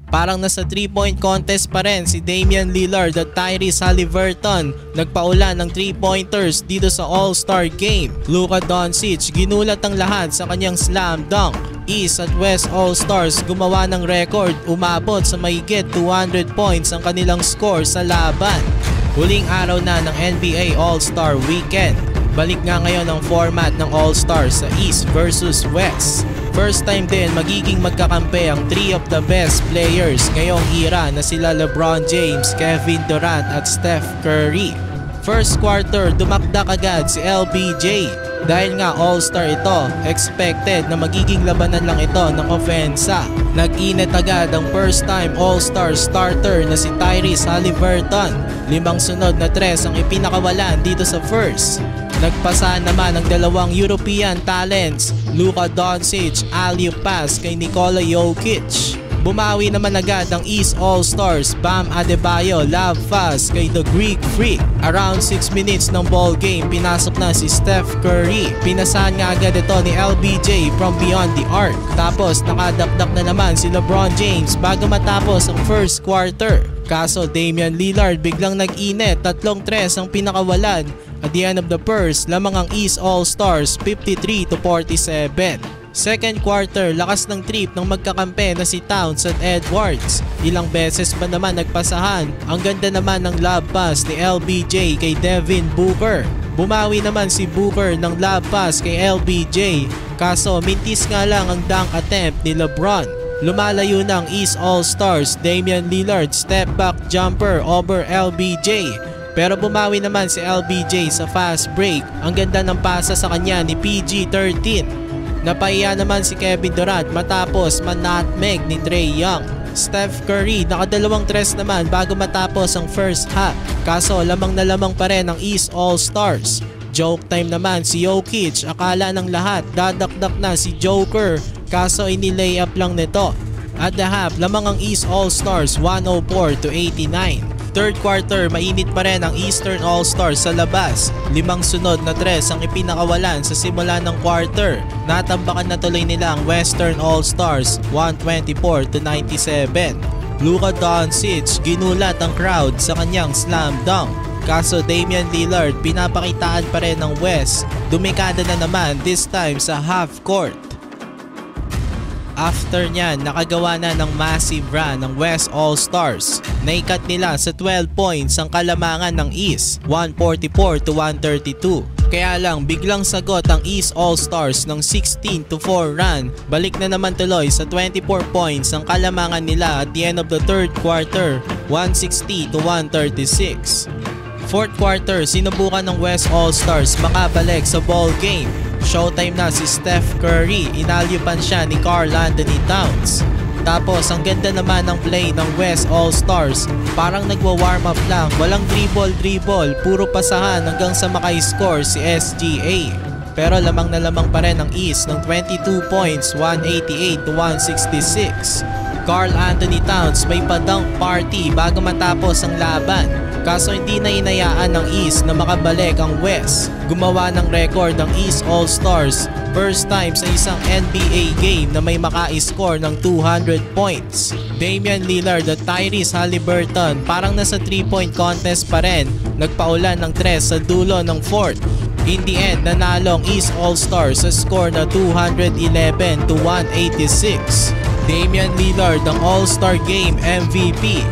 Parang nasa 3-point contest pa rin si Damian Lillard at Tyrese Haliburton. Nagpaulan ng 3-pointers dito sa All-Star Game. Luka Doncic ginulat ang lahat sa kanyang slam dunk. East at West All-Stars gumawa ng record, umabot sa mahigit 200 points ang kanilang score sa laban. Huling araw na ng NBA All-Star Weekend. Balik nga ngayon ang format ng All-Stars sa East versus West. First time din magiging magkakampi ang 3 of the best players ngayong era na sila LeBron James, Kevin Durant at Steph Curry. First quarter, dumakdak agad si LBJ. Dahil nga All-Star ito, expected na magiging labanan lang ito ng ofensa. Nag-init agad ang first time All-Star starter na si Tyrese Haliburton. 5 sunod na 3 ang ipinakawalan dito sa first. Nagpasa naman ang dalawang European talents, Luka Doncic, alley-oop pass kay Nikola Jokic. Bumawi naman agad ang East All-Stars, Bam Adebayo, lob pass kay The Greek Freak. Around 6 minutes ng ball game, pinasok na si Steph Curry. Pinasahan nga agad ito ni LBJ from beyond the arc. Tapos nakadakdak na naman si LeBron James bago matapos ang first quarter. Kaso Damian Lillard biglang nag-init, 3-3 ang pinakawalan. At the end of the first, lamang ang East All-Stars 53-47. Second quarter, lakas ng trip ng magkakampi na si Towns at Edwards. Ilang beses pa naman nagpasahan. Ang ganda naman ng lob pass ni LBJ kay Devin Booker. Bumawi naman si Booker ng lob pass kay LBJ. Kaso mintis nga lang ang dunk attempt ni LeBron. Lumalayo ng East All-Stars, Damian Lillard step back jumper over LBJ. Pero bumawi naman si LBJ sa fast break. Ang ganda ng pasa sa kanya ni PG-13. Napahiya naman si Kevin Durant matapos man-nutmeg ni Trae Young. Steph Curry nakadalawang tres naman bago matapos ang first half. Kaso lamang na lamang pa rin ang East All-Stars. Joke time naman si Jokic. Akala ng lahat dadakdak na si Joker. Kaso ini-layup lang nito. At the half, lamang ang East All-Stars 104-89. Third quarter, mainit pa rin ang Eastern All-Stars sa labas. 5 sunod na 3 ang ipinakawalan sa simula ng quarter. Natambakan na tuloy nila ang Western All-Stars 124-97. Luka Doncic ginulat ang crowd sa kanyang slam dunk. Kaso Damian Lillard pinapakitaan pa rin ng West. Dumikada na naman, this time sa half court. After niyan, nakagawa na ng massive run ng West All-Stars. Naikat nila sa 12 points ang kalamangan ng East, 144-132. Kaya lang biglang sagot ang East All-Stars ng 16-4 run. Balik na naman tuloy sa 24 points ang kalamangan nila at the end of the third quarter, 160-136. Fourth quarter, sinubukan ng West All-Stars makabalik sa ball game. Showtime na si Steph Curry, inalyupan siya ni Karl Anthony Towns. Tapos ang ganda naman ng play ng West All-Stars, parang nagwa-warm up lang, walang dribble, puro pasahan hanggang sa maka-score si SGA. Pero lamang na lamang pa rin ang East ng 22 points, 188-166. Karl Anthony Towns may pa-dunk party bago matapos ang laban. Kaso hindi na inayaan ng East na makabalik ang West. Gumawa ng record ang East All-Stars, first time sa isang NBA game na may maka-score ng 200 points. Damian Lillard at Tyrese Haliburton parang nasa 3-point contest pa rin. Nagpaulan ng 3 sa dulo ng fourth. In the end, nanalo ang East All-Stars sa score na 211-186. Damian Lillard ang All-Star Game MVP.